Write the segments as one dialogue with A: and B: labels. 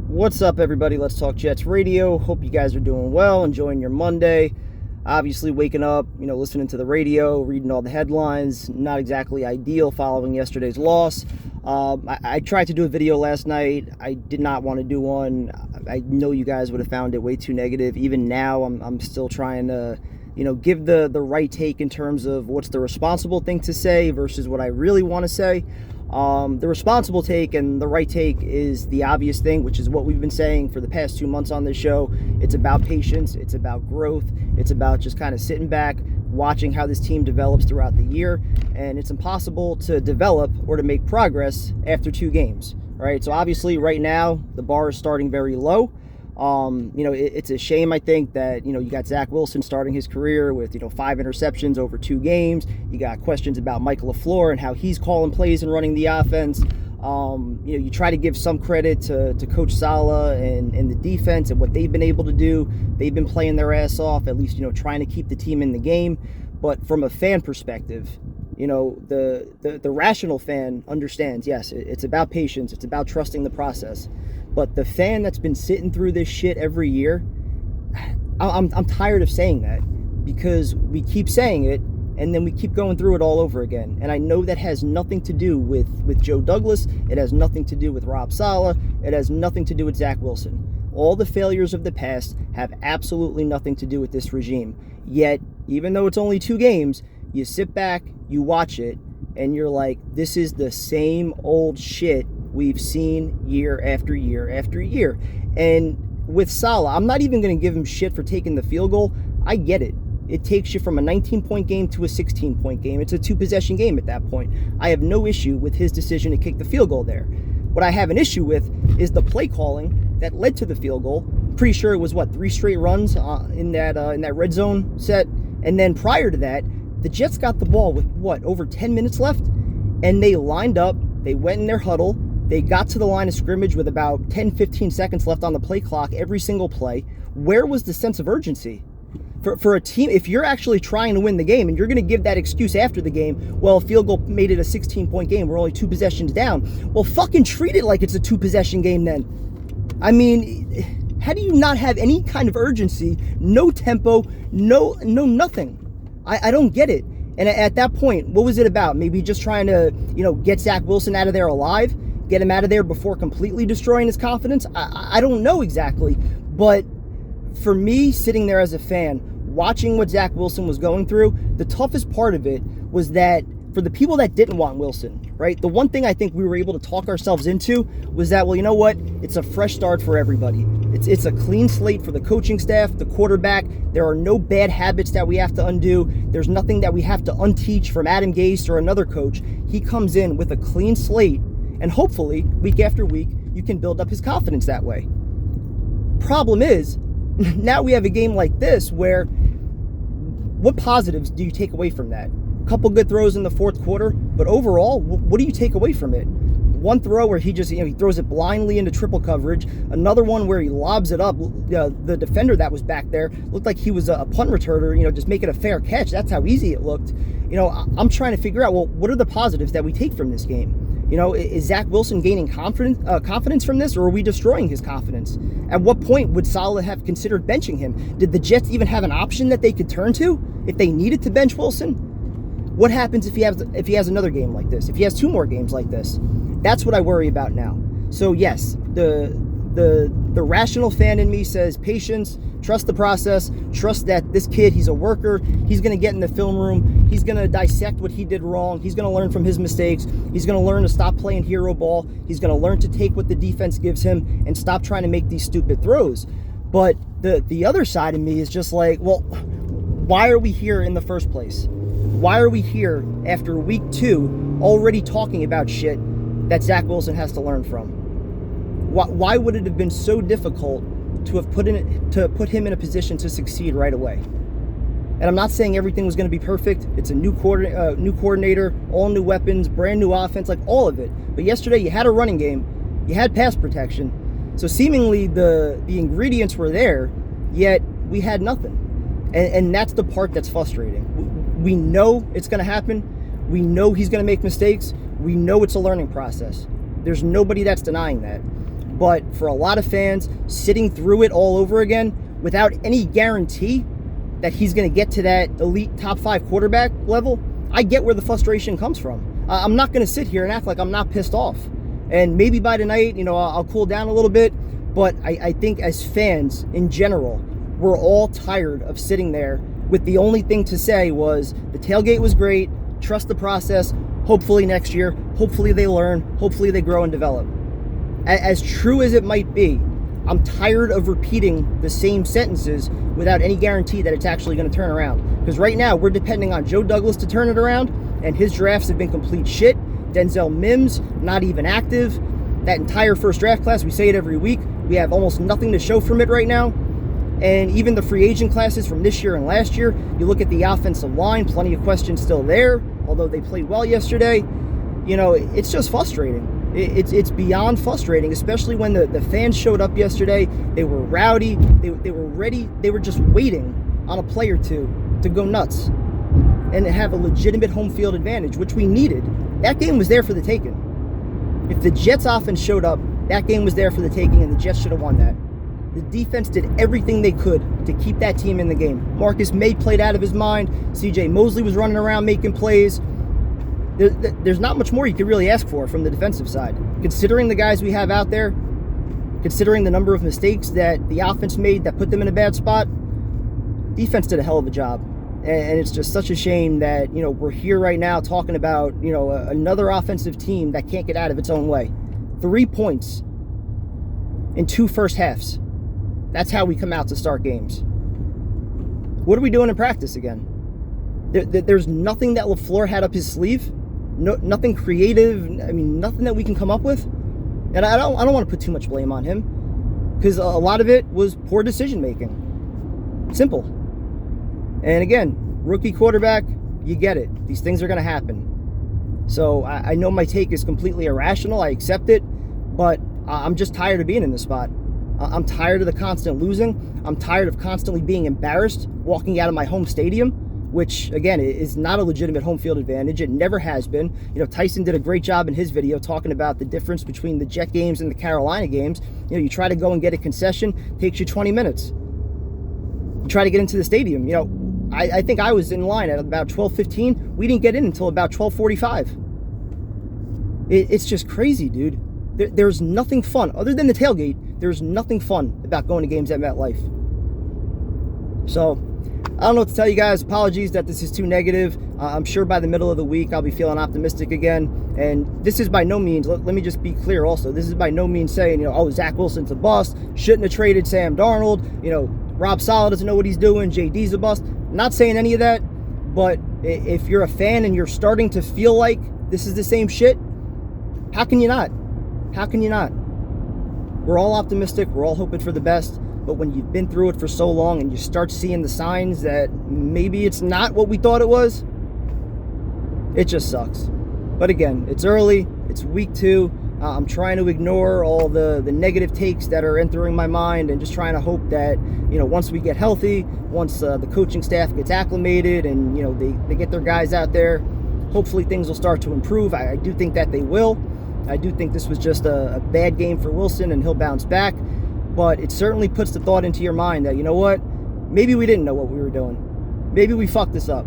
A: What's up, everybody? Let's Talk Jets Radio. Hope you guys are doing well, enjoying your Monday. Obviously, waking up, listening to the radio, reading all the headlines. Not exactly ideal following yesterday's loss. I tried to do a video last night. I did not want to do one. I know you guys would have found it way too negative. Even now, I'm still trying to, give the right take in terms of what's the responsible thing to say versus what I really want to say. The responsible take and the right take is the obvious thing, which is what we've been saying for the past 2 months on this show. It's about patience. It's about growth. It's about just kind of sitting back, watching how this team develops throughout the year. And it's impossible to develop or to make progress after 2 games. All right. So obviously right now the bar is starting very low. It's a shame, I think, that, you got Zach Wilson starting his career with, 5 interceptions over 2 games. You got questions about Michael LaFleur and how he's calling plays and running the offense. You try to give some credit to Coach Saleh and the defense and what they've been able to do. They've been playing their ass off, at least, trying to keep the team in the game. But from a fan perspective, the rational fan understands, yes, it's about patience. It's about trusting the process. But the fan that's been sitting through this shit every year, I'm tired of saying that, because we keep saying it and then we keep going through it all over again. And I know that has nothing to do with Joe Douglas. It has nothing to do with Rob Saleh. It has nothing to do with Zach Wilson. All the failures of the past have absolutely nothing to do with this regime. Yet, even though it's only 2 games, you sit back, you watch it, and you're like, this is the same old shit we've seen year after year after year. And with Saleh, I'm not even going to give him shit for taking the field goal. I get it. It takes you from a 19-point game to a 16-point game. It's a 2-possession game at that point. I have no issue with his decision to kick the field goal there. What I have an issue with is the play calling that led to the field goal. I'm pretty sure it was, 3 straight runs in that red zone set. And then prior to that, the Jets got the ball with, over 10 minutes left? And they lined up, they went in their huddle, they got to the line of scrimmage with about 10-15 seconds left on the play clock every single play. Where was the sense of urgency? For a team, if you're actually trying to win the game and you're going to give that excuse after the game, well, field goal made it a 16-point game, we're only 2 possessions down. Well, fucking treat it like it's a 2-possession game then. I mean, how do you not have any kind of urgency, no tempo, no nothing? I don't get it. And at that point, what was it about? Maybe just trying to, get Zach Wilson out of there alive? Get him out of there before completely destroying his confidence? I don't know exactly. But for me, sitting there as a fan, watching what Zach Wilson was going through, the toughest part of it was that for the people that didn't want Wilson, right? The one thing I think we were able to talk ourselves into was that, well, you know what? It's a fresh start for everybody. It's a clean slate for the coaching staff, the quarterback. There are no bad habits that we have to undo. There's nothing that we have to unteach from Adam Gase or another coach. He comes in with a clean slate, and hopefully, week after week, you can build up his confidence that way. Problem is, now we have a game like this where, what positives do you take away from that? A couple good throws in the fourth quarter, but overall, what do you take away from it? One throw where he just, he throws it blindly into triple coverage. Another one where he lobs it up. The defender that was back there looked like he was a punt returner, just making a fair catch. That's how easy it looked. I'm trying to figure out, well, what are the positives that we take from this game? Is Zach Wilson gaining confidence from this, or are we destroying his confidence? At what point would Saleh have considered benching him? Did the Jets even have an option that they could turn to if they needed to bench Wilson? What happens if he has another game like this? If he has 2 more games like this? That's what I worry about now. So yes, the rational fan in me says patience, trust the process, trust that this kid, he's a worker, he's going to get in the film room, he's going to dissect what he did wrong, he's going to learn from his mistakes, he's going to learn to stop playing hero ball, he's going to learn to take what the defense gives him and stop trying to make these stupid throws. But the other side of me is just like, well, why are we here in the first place? Why are we here after week 2 already talking about shit that Zach Wilson has to learn from? Why would it have been so difficult to have put him in a position to succeed right away? And I'm not saying everything was going to be perfect. It's a new coordinator, all new weapons, brand new offense, like all of it. But yesterday you had a running game, you had pass protection, so seemingly the ingredients were there, yet we had nothing. And that's the part that's frustrating. We know it's going to happen. We know he's going to make mistakes. We know it's a learning process. There's nobody that's denying that. But for a lot of fans, sitting through it all over again without any guarantee that he's going to get to that elite top 5 quarterback level, I get where the frustration comes from. I'm not going to sit here and act like I'm not pissed off. And maybe by tonight, I'll cool down a little bit. But I think as fans in general, we're all tired of sitting there with the only thing to say was the tailgate was great, trust the process, hopefully next year, hopefully they learn, hopefully they grow and develop. As true as it might be, I'm tired of repeating the same sentences without any guarantee that it's actually going to turn around. Because right now, we're depending on Joe Douglas to turn it around, and his drafts have been complete shit. Denzel Mims, not even active. That entire first draft class, we say it every week, we have almost nothing to show from it right now. And even the free agent classes from this year and last year, you look at the offensive line, plenty of questions still there, although they played well yesterday. It's just frustrating. It's beyond frustrating, especially when the fans showed up yesterday. They were rowdy. They were ready. They were just waiting on a play or two to go nuts and have a legitimate home field advantage, which we needed. That game was there for the taking. If the Jets offense showed up, that game was there for the taking, and the Jets should have won that. The defense did everything they could to keep that team in the game. Marcus May played out of his mind. CJ Mosley was running around making plays. There's not much more you could really ask for from the defensive side. Considering the guys we have out there, considering the number of mistakes that the offense made that put them in a bad spot, defense did a hell of a job. And it's just such a shame that, we're here right now talking about, another offensive team that can't get out of its own way. 3 points in 2 first halves. That's how we come out to start games. What are we doing in practice again? There's nothing that LaFleur had up his sleeve. Nothing creative. Nothing that we can come up with. And I don't want to put too much blame on him, because a lot of it was poor decision making. Simple. And again, rookie quarterback, you get it. These things are going to happen. So I know my take is completely irrational. I accept it. But I'm just tired of being in this spot. I'm tired of the constant losing. I'm tired of constantly being embarrassed walking out of my home stadium, which, again, is not a legitimate home field advantage. It never has been. Tyson did a great job in his video talking about the difference between the Jet games and the Carolina games. You try to go and get a concession, takes you 20 minutes. You try to get into the stadium. I think I was in line at about 12:15. We didn't get in until about 12:45. It's just crazy, dude. There's nothing fun. Other than the tailgate, there's nothing fun about going to games at MetLife. So, I don't know what to tell you guys. Apologies that this is too negative. I'm sure by the middle of the week, I'll be feeling optimistic again. And this is by no means, let me just be clear also, this is by no means saying, Zach Wilson's a bust, shouldn't have traded Sam Darnold, Rob Saleh doesn't know what he's doing, JD's a bust. I'm not saying any of that, but if you're a fan and you're starting to feel like this is the same shit, how can you not? How can you not? We're all optimistic. We're all hoping for the best. But when you've been through it for so long and you start seeing the signs that maybe it's not what we thought it was, it just sucks. But again, it's early. It's week 2. I'm trying to ignore all the negative takes that are entering my mind and just trying to hope that, once we get healthy, once the coaching staff gets acclimated and, they get their guys out there, hopefully things will start to improve. I do think that they will. I do think this was just a bad game for Wilson and he'll bounce back. But it certainly puts the thought into your mind that, maybe we didn't know what we were doing. Maybe we fucked this up.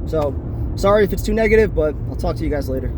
A: So, sorry if it's too negative, but I'll talk to you guys later.